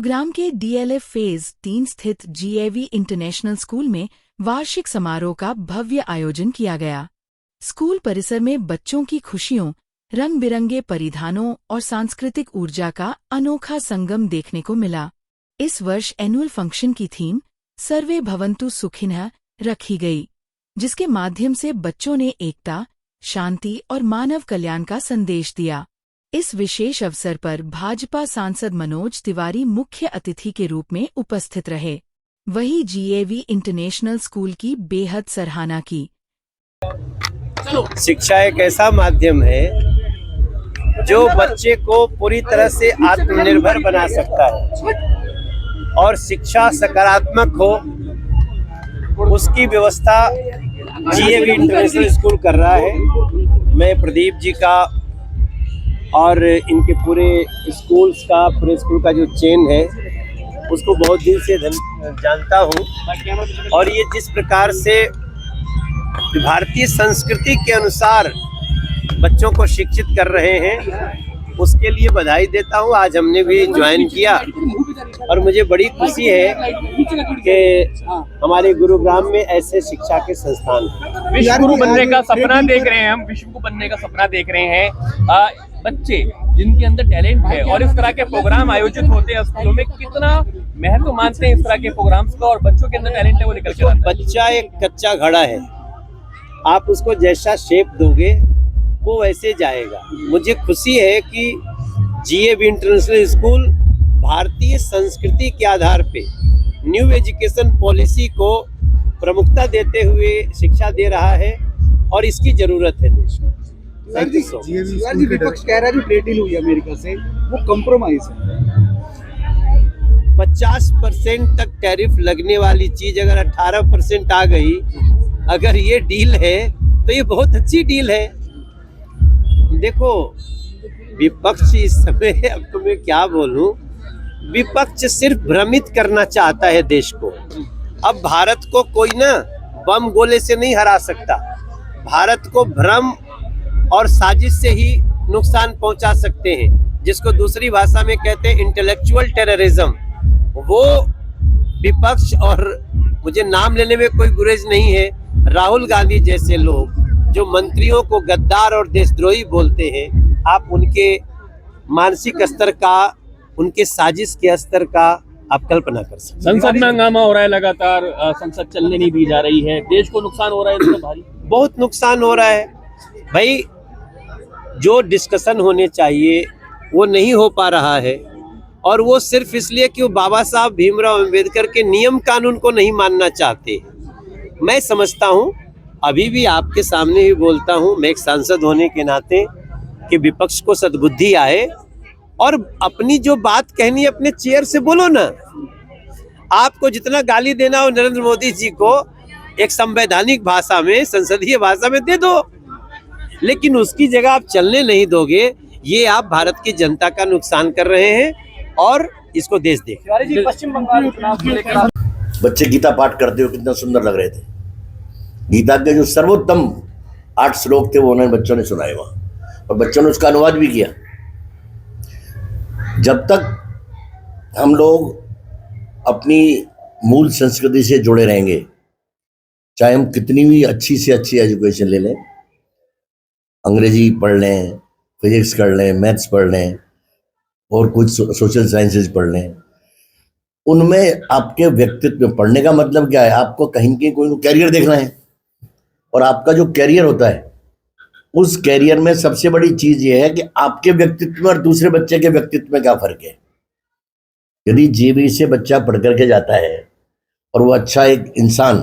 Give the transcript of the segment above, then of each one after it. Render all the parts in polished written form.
गुरुग्राम के DLF phase 3 स्थित GAV international school में वार्षिक समारोह का भव्य आयोजन किया गया। स्कूल परिसर में बच्चों की खुशियों, रंग बिरंगे परिधानों और सांस्कृतिक ऊर्जा का अनोखा संगम देखने को मिला। इस वर्ष एनुअल फंक्शन की थीम सर्वे भवन्तु सुखिनः रखी गई, जिसके माध्यम से बच्चों ने एकता, शांति और मानव कल्याण का संदेश दिया। इस विशेष अवसर पर भाजपा सांसद मनोज तिवारी मुख्य अतिथि के रूप में उपस्थित रहे। वहीं GAV इंटरनेशनल स्कूल की बेहद सराहना की। शिक्षा एक ऐसा माध्यम है जो बच्चे को पूरी तरह से आत्मनिर्भर बना सकता है और शिक्षा सकारात्मक हो, उसकी व्यवस्था GAV इंटरनेशनल स्कूल कर रहा है। मैं प्रदीप जी का और इनके पूरे स्कूल का जो चेन है उसको बहुत दिन से जानता हूँ, और ये जिस प्रकार से भारतीय संस्कृति के अनुसार बच्चों को शिक्षित कर रहे हैं, उसके लिए बधाई देता हूँ। आज हमने भी ज्वाइन किया और मुझे बड़ी खुशी है कि हमारे गुरुग्राम में ऐसे शिक्षा के संस्थान हैं। विश्व गुरु बनने का सपना देख रहे हैं, हम विश्व गुरु बनने का सपना देख रहे हैं। बच्चे जिनके अंदर टैलेंट है और इस तरह के प्रोग्राम आयोजित होते हैं स्कूलों में, कितना महत्व मानते हैं इस तरह के प्रोग्राम्स का, और बच्चों के अंदर टैलेंट है वो निकल के आता है। बच्चा एक कच्चा घड़ा है, आप उसको जैसा शेप दोगे वो वैसे जाएगा। मुझे खुशी है कि GAV इंटरनेशनल स्कूल भारतीय संस्कृति के आधार पे न्यू एजुकेशन पॉलिसी को प्रमुखता देते हुए शिक्षा दे रहा है, और इसकी जरूरत है देश को। विपक्ष कह रहा है जो ट्रेड डील हुई अमेरिका से वो कंप्रोमाइज है। 50% तक टैरिफ लगने वाली चीज अगर 18% आ गई, अगर ये डील है तो ये बहुत अच्छी डील है। देखो, विपक्ष इस समय, अब तो मैं क्या बोलूं, विपक्ष सिर्फ भ्रमित करना चाहता है देश को। अब भारत को कोई ना बम गोले से नहीं हरा सकता। भारत को भ्रम और साजिश से ही नुकसान पहुंचा सकते हैं, जिसको दूसरी भाषा में कहते हैं इंटेलेक्चुअल टेररिज्म। वो विपक्ष, और मुझे नाम लेने में कोई गुरेज नहीं है, राहुल गांधी जैसे लोग जो मंत्रियों को गद्दार और देशद्रोही बोलते हैं, आप उनके मानसिक स्तर का, उनके साजिश के स्तर का आप कल्पना कर सकते। संसद में हंगामा हो रहा है लगातार, संसद चलने नहीं दी जा रही है, देश को नुकसान हो रहा है इसका भारी, बहुत नुकसान हो रहा है भाई। जो डिस्कशन होने चाहिए वो नहीं हो पा रहा है, और वो सिर्फ इसलिए कि वो बाबा साहब भीमराव अंबेडकर के नियम कानून को नहीं मानना चाहते। मैं समझता हूँ, अभी भी आपके सामने ही बोलता हूँ, मैं एक सांसद होने के नाते, कि विपक्ष को सद्बुद्धि आए और अपनी जो बात कहनी है अपने चेयर से बोलो ना। आपको जितना गाली देना हो नरेंद्र मोदी जी को एक संवैधानिक भाषा में, संसदीय भाषा में दे दो, लेकिन उसकी जगह आप चलने नहीं दोगे। ये आप भारत की जनता का नुकसान कर रहे हैं, और इसको देश देख। पश्चिम बंगाल बच्चे गीता पाठ करते हुए कितना सुंदर लग रहे थे। गीता के जो सर्वोत्तम 8 श्लोक थे वो उन्होंने बच्चों ने सुनाए वहाँ, और बच्चों ने उसका अनुवाद भी किया। जब तक हम लोग अपनी मूल संस्कृति से जुड़े रहेंगे, चाहे हम कितनी भी अच्छी से अच्छी एजुकेशन ले लें, अंग्रेजी पढ़ लें, फिजिक्स कर लें, मैथ्स पढ़ लें, और कुछ सोशल साइंसेज पढ़ लें, उनमें आपके व्यक्तित्व में पढ़ने का मतलब क्या है, आपको कहीं के कोई कैरियर देखना है, और आपका जो कैरियर होता है उस कैरियर में सबसे बड़ी चीज ये है कि आपके व्यक्तित्व में और दूसरे बच्चे के व्यक्तित्व में क्या फर्क है। यदि GAV से बच्चा पढ़ करके जाता है और वो अच्छा एक इंसान,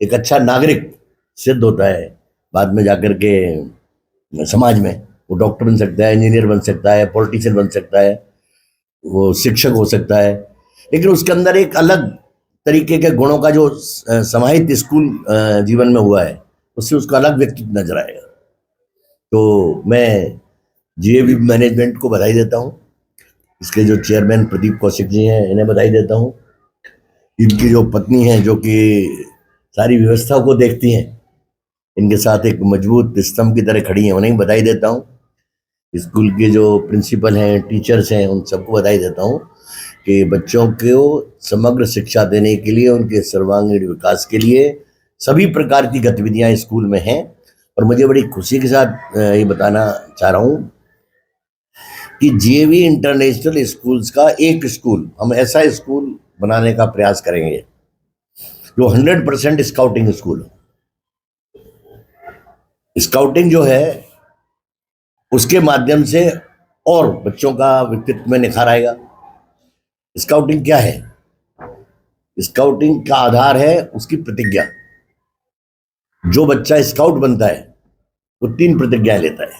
एक अच्छा नागरिक सिद्ध होता है, बाद में जाकर के समाज में वो डॉक्टर बन सकता है, इंजीनियर बन सकता है, पॉलिटिशियन बन सकता है, वो शिक्षक हो सकता है, लेकिन उसके अंदर एक अलग तरीके के गुणों का जो समाहित स्कूल जीवन में हुआ है, उससे उसका अलग व्यक्तित्व नजर आएगा। तो मैं GAV मैनेजमेंट को बधाई देता हूँ, इसके जो चेयरमैन प्रदीप कौशिक जी हैं इन्हें बधाई देता हूँ, इनकी जो पत्नी हैं जो कि सारी व्यवस्था को देखती हैं, इनके साथ एक मजबूत स्तंभ की तरह खड़ी हैं, उन्हें बधाई देता हूँ। स्कूल के जो प्रिंसिपल हैं, टीचर्स हैं, उन सबको बधाई देता हूँ कि बच्चों को समग्र शिक्षा देने के लिए, उनके सर्वांगीण विकास के लिए सभी प्रकार की गतिविधियां स्कूल में हैं। और मुझे बड़ी खुशी के साथ ये बताना चाह रहा हूँ कि जीएवी इंटरनेशनल स्कूल्स का एक स्कूल, हम ऐसा स्कूल बनाने का प्रयास करेंगे जो 100% स्काउटिंग स्कूल हो। स्काउटिंग जो है उसके माध्यम से और बच्चों का व्यक्तित्व में निखार आएगा। स्काउटिंग क्या है? स्काउटिंग का आधार है उसकी प्रतिज्ञा। जो बच्चा स्काउट बनता है वो 3 प्रतिज्ञाएं लेता है।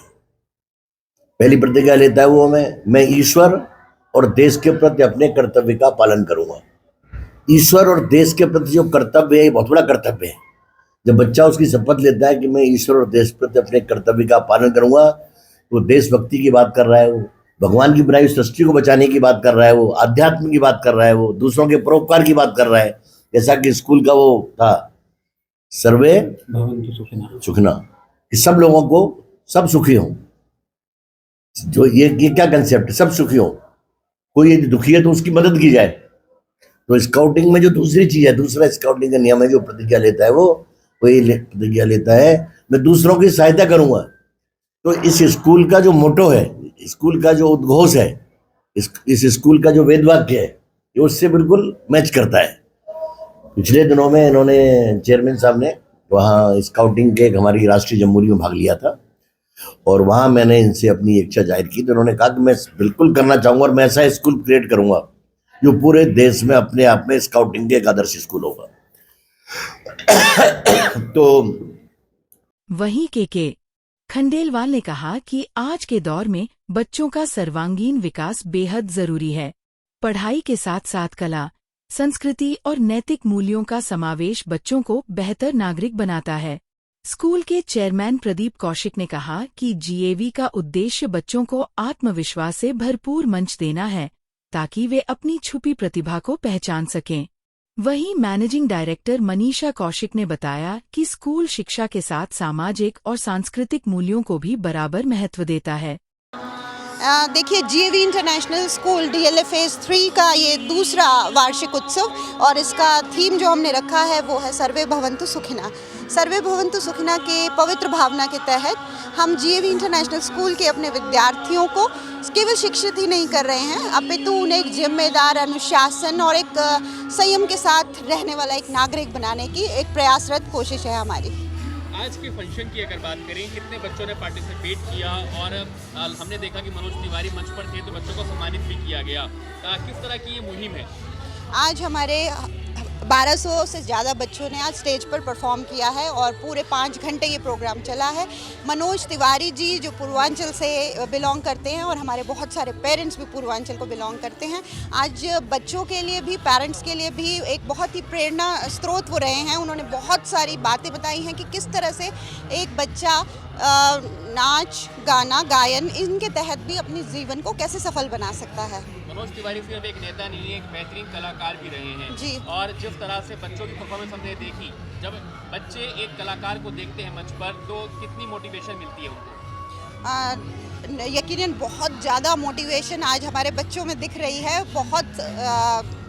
पहली प्रतिज्ञा लेता है वो मैं ईश्वर और देश के प्रति अपने कर्तव्य का पालन करूंगा। ईश्वर और देश के प्रति जो कर्तव्य है, ये बहुत बड़ा कर्तव्य है। जब बच्चा उसकी शपथ लेता है कि मैं ईश्वर और देश के प्रति अपने कर्तव्य का पालन करूंगा, वो देशभक्ति की बात कर रहा है, वो भगवान की बनाई सृष्टि को बचाने की बात कर रहा है, वो अध्यात्म की बात कर रहा है, वो दूसरों के परोपकार की बात कर रहा है। जैसा कि स्कूल का वो था, सर्वे भवन्तु सुखिनः, कि सब लोगों को सब सुखी हों। जो ये क्या कंसेप्ट है, सब सुखी हो, कोई यदि दुखी है तो उसकी मदद की जाए। तो स्काउटिंग में जो दूसरी चीज है, दूसरा स्काउटिंग का नियम है, जो प्रतिज्ञा लेता है वो ये प्रतिज्ञा लेता है मैं दूसरों की सहायता करूंगा। तो इस स्कूल का जो मोटो है, स्कूल का जो उद्घोष है, इस स्कूल का जो वेदवाक्य है, ये उससे बिल्कुल मैच करता है। पिछले दिनों में इन्होंने, चेयरमैन साहब ने वहाँ स्काउटिंग के हमारी राष्ट्रीय जमहूरी में भाग लिया था और वहाँ मैंने इनसे अपनी इच्छा जाहिर की। तो उन्होंने कहा कि मैं बिल्कुल करना चाहूँगा और मैं ऐसा स्कूल क्रिएट करूँगा जो पूरे देश में अपने आप में स्काउटिंग के एक आदर्श स्कूल होगा। तो वहीं के खंडेलवाल ने कहा कि आज के दौर में बच्चों का सर्वांगीण विकास बेहद जरूरी है। पढ़ाई के साथ साथ कला, संस्कृति और नैतिक मूल्यों का समावेश बच्चों को बेहतर नागरिक बनाता है। स्कूल के चेयरमैन प्रदीप कौशिक ने कहा कि जीएवी का उद्देश्य बच्चों को आत्मविश्वास से भरपूर मंच देना है ताकि वे अपनी छुपी प्रतिभा को पहचान सकें। वहीं मैनेजिंग डायरेक्टर मनीषा कौशिक ने बताया कि स्कूल शिक्षा के साथ सामाजिक और सांस्कृतिक मूल्यों को भी बराबर महत्व देता है। देखिए, GAV international school DLA phase 3 का ये दूसरा वार्षिक उत्सव और इसका थीम जो हमने रखा है वो है सर्वे भवन्तु सुखिनः। सर्वे भवन्तु सुखिनः के पवित्र भावना के तहत हम जीएवी इंटरनेशनल स्कूल के अपने विद्यार्थियों को केवल शिक्षित ही नहीं कर रहे हैं, अपितु उन्हें एक जिम्मेदार, अनुशासन और एक संयम के साथ रहने वाला एक नागरिक बनाने की एक प्रयासरत कोशिश है हमारी। आज के फंक्शन की अगर बात करें, कितने बच्चों ने पार्टिसिपेट किया और हमने देखा कि मनोज तिवारी मंच पर थे तो बच्चों को सम्मानित भी किया गया। किस तरह की ये मुहिम है? आज हमारे 1200 से ज़्यादा बच्चों ने आज स्टेज पर परफॉर्म किया है और पूरे 5 घंटे ये प्रोग्राम चला है। मनोज तिवारी जी जो पूर्वांचल से बिलोंग करते हैं और हमारे बहुत सारे पेरेंट्स भी पूर्वांचल को बिलोंग करते हैं, आज बच्चों के लिए भी, पेरेंट्स के लिए भी एक बहुत ही प्रेरणा स्रोत वो रहे हैं। उन्होंने बहुत सारी बातें बताई हैं कि किस तरह से एक बच्चा नाच, गाना, गायन, इनके तहत भी अपने जीवन को कैसे सफल बना सकता है। मनोज तिवारी सिर्फ एक नेता नहीं है, एक बेहतरीन कलाकार भी रहे हैं जी। और जिस तरह से बच्चों की परफॉर्मेंस हमने देखी, जब बच्चे एक कलाकार को देखते हैं मंच पर तो कितनी मोटिवेशन मिलती है उनको? यकीनन बहुत ज़्यादा मोटिवेशन आज हमारे बच्चों में दिख रही है। बहुत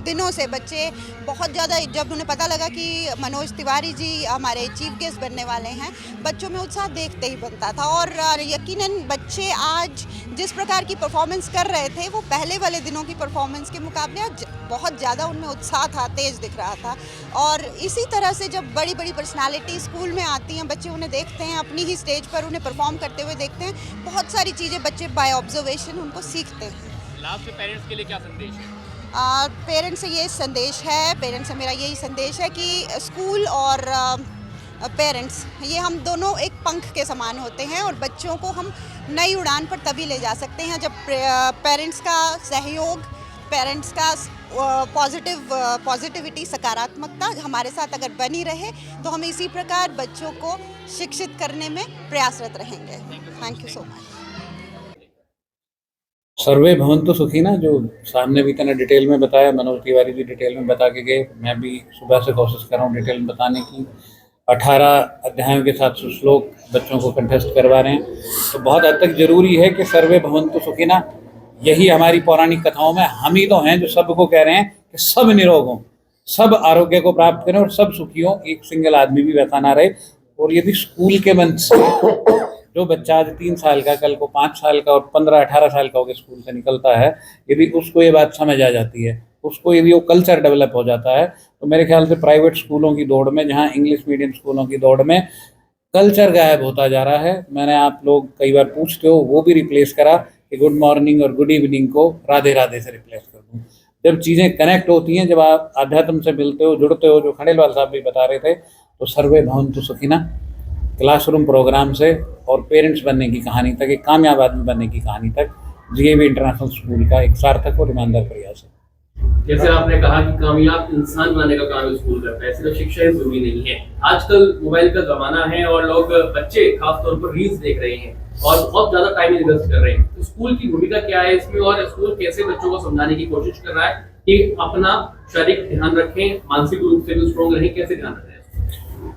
दिनों से बच्चे बहुत ज़्यादा, जब उन्हें पता लगा कि मनोज तिवारी जी हमारे चीफ गेस्ट बनने वाले हैं, बच्चों में उत्साह देखते ही बनता था। और यकीनन बच्चे आज जिस प्रकार की परफॉर्मेंस कर रहे थे वो पहले वाले दिनों की परफॉर्मेंस के मुकाबले आज बहुत ज़्यादा उनमें उत्साह था, तेज दिख रहा था। और इसी तरह से जब बड़ी बड़ी पर्सनालिटी स्कूल में आती हैं, बच्चे उन्हें देखते हैं, अपनी ही स्टेज पर उन्हें परफॉर्म करते हुए देखते हैं, बहुत सारी चीज़ें बच्चे बाय ऑब्जर्वेशन उनको सीखते हैं। लास्ट में पेरेंट्स के लिए क्या संदेश है? पेरेंट्स से ये संदेश है, पेरेंट्स से मेरा यही संदेश है कि स्कूल और पेरेंट्स, ये हम दोनों एक पंख के समान होते हैं और बच्चों को हम नई उड़ान पर तभी ले जा सकते हैं जब पेरेंट्स का सहयोग, पेरेंट्स का पॉजिटिविटी, सकारात्मकता हमारे साथ अगर बनी रहे तो हम इसी प्रकार बच्चों को शिक्षित करने में प्रयासरत रहेंगे। Thank you so much. सर्वे भवन्तु सुखिनः जो सामने भी इतना डिटेल में बताया, मनोज तिवारी जी डिटेल में बता के गए, मैं भी सुबह से कोशिश कर रहा हूँ डिटेल में बताने की। 18 अध्यायों के साथ श्लोक बच्चों को कंठस्थ करवा रहे हैं, तो बहुत हद तक जरूरी है कि सर्वे भवन्तु सुखिनः यही हमारी पौराणिक कथाओं में हम ही तो हैं जो सबको कह रहे हैं कि सब निरोग हों, सब आरोग्य को प्राप्त करें और सब सुखी हों, एक सिंगल आदमी भी वैसा ना रहे। और यदि स्कूल के मंच से जो बच्चा आज 3 साल का, कल को 5 साल का और 15-18 साल का होकर स्कूल से निकलता है, यदि उसको ये बात समझ आ जाती है, उसको यदि वो कल्चर डेवलप हो जाता है, तो मेरे ख्याल से प्राइवेट स्कूलों की दौड़ में, जहाँ इंग्लिश मीडियम स्कूलों की दौड़ में कल्चर गायब होता जा रहा है। मैंने, आप लोग कई बार पूछते हो, वो भी रिप्लेस करा कि गुड मॉर्निंग और गुड इवनिंग को राधे राधे से रिप्लेस कर दूँ। जब चीज़ें कनेक्ट होती हैं, जब आप अध्यात्म से मिलते हो, जुड़ते हो, जो खंडेलवाल साहब भी बता रहे थे, तो सर्वे भवन्तु सुखिनः क्लासरूम प्रोग्राम से और पेरेंट्स बनने की कहानी तक, एक कामयाब आदमी बनने की कहानी तक, जीएवी इंटरनेशनल स्कूल का एक सार्थक और ईमानदार प्रयास है। जैसे आपने कहा कि कामयाब इंसान बनाने का काम स्कूल करता है, सिर्फ शिक्षा ही जरूरी नहीं है। आजकल मोबाइल का जमाना है और लोग, बच्चे खासतौर पर रील्स देख रहे हैं और बहुत ज्यादा टाइम इन्वेस्ट कर रहे हैं। तो स्कूल की भूमिका क्या है इसमें, और स्कूल कैसे बच्चों को समझाने की कोशिश कर रहा है कि अपना शारीरिक ध्यान रखें, मानसिक रूप से भी स्ट्रॉन्ग रहें, कैसे ध्यान रखें?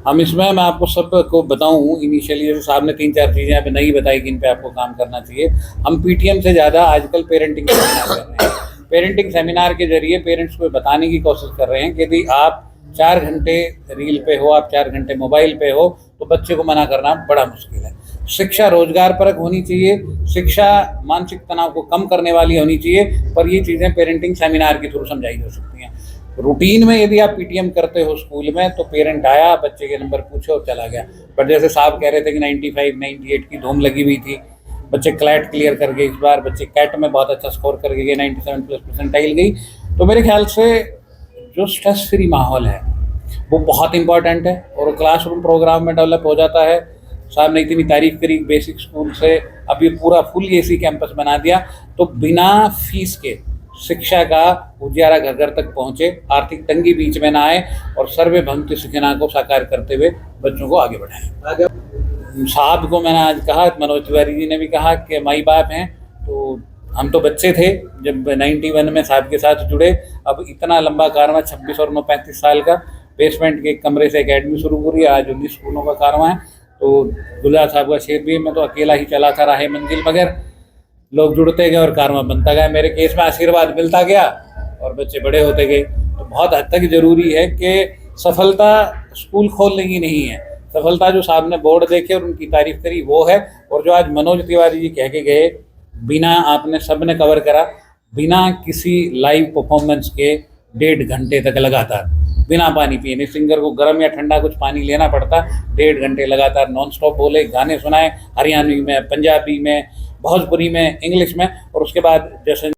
हम इसमें, मैं आपको सबको बताऊं, इनिशियली जैसे साहब ने 3-4 चीज़ें अभी नहीं बताई कि इन पे आपको काम करना चाहिए। हम पीटीएम से ज़्यादा आजकल पेरेंटिंग सेमिनार कर रहे हैं। पेरेंटिंग सेमिनार के जरिए पेरेंट्स को बताने की कोशिश कर रहे हैं कि यदि आप 4 घंटे रील पे हो, आप 4 घंटे मोबाइल पे हो, तो बच्चे को मना करना बड़ा मुश्किल है। शिक्षा रोजगार परक होनी चाहिए, शिक्षा मानसिक तनाव को कम करने वाली होनी चाहिए, पर ये चीज़ें पेरेंटिंग सेमिनार के थ्रू समझाई जा सकती हैं। रूटीन में यदि आप पीटीएम करते हो स्कूल में, तो पेरेंट आया, बच्चे के नंबर पूछे और चला गया। बट जैसे साहब कह रहे थे कि 95-98 की धूम लगी हुई थी, बच्चे क्लैट क्लियर कर गए, इस बार बच्चे कैट में बहुत अच्छा स्कोर करके गए, 97+ परसेंटाइल गई। तो मेरे ख्याल से जो स्ट्रेस फ्री माहौल है वो बहुत इंपॉर्टेंट है और क्लासरूम प्रोग्राम में डेवलप हो जाता है। साहब ने इतनी तारीफ करी बेसिक स्कूल से, अब ये पूरा फुल एसी कैंपस बना दिया, तो बिना फीस के शिक्षा का उजियारा घर घर तक पहुँचे, आर्थिक तंगी बीच में ना आए और सर्वे भवन्तु सुखिनः को साकार करते हुए बच्चों को आगे बढ़ाएं। साहब को मैंने आज कहा, मनोज तिवारी जी ने भी कहा कि माई बाप हैं, तो हम तो बच्चे थे जब 91 में साहब के साथ जुड़े। अब इतना लंबा कारवां, 26 और 9 35 साल का, बेसमेंट के कमरे से एकेडमी शुरू हो रही है, आज 19 स्कूलों का कारवां है। तो गुलजार साहब का शेर भी, मैं तो अकेला ही चला था राहे मंजिल, मगर लोग जुड़ते गए और कारवां बनता गया। मेरे केस में आशीर्वाद मिलता गया और बच्चे बड़े होते गए। तो बहुत हद तक ज़रूरी है कि सफलता स्कूल खोलने की नहीं है, सफलता जो साहब ने बोर्ड देखे और उनकी तारीफ करी वो है। और जो आज मनोज तिवारी जी कह के गए, बिना, आपने सब ने कवर करा, बिना किसी लाइव परफॉर्मेंस के 1.5 घंटे तक लगातार बिना पानी पिए, नहीं सिंगर को गर्म या ठंडा कुछ पानी लेना पड़ता, 1.5 घंटे लगातार नॉन स्टॉप बोले, गाने सुनाए, हरियाणवी में, पंजाबी में, भोजपुरी में, इंग्लिश में, और उसके बाद जैसे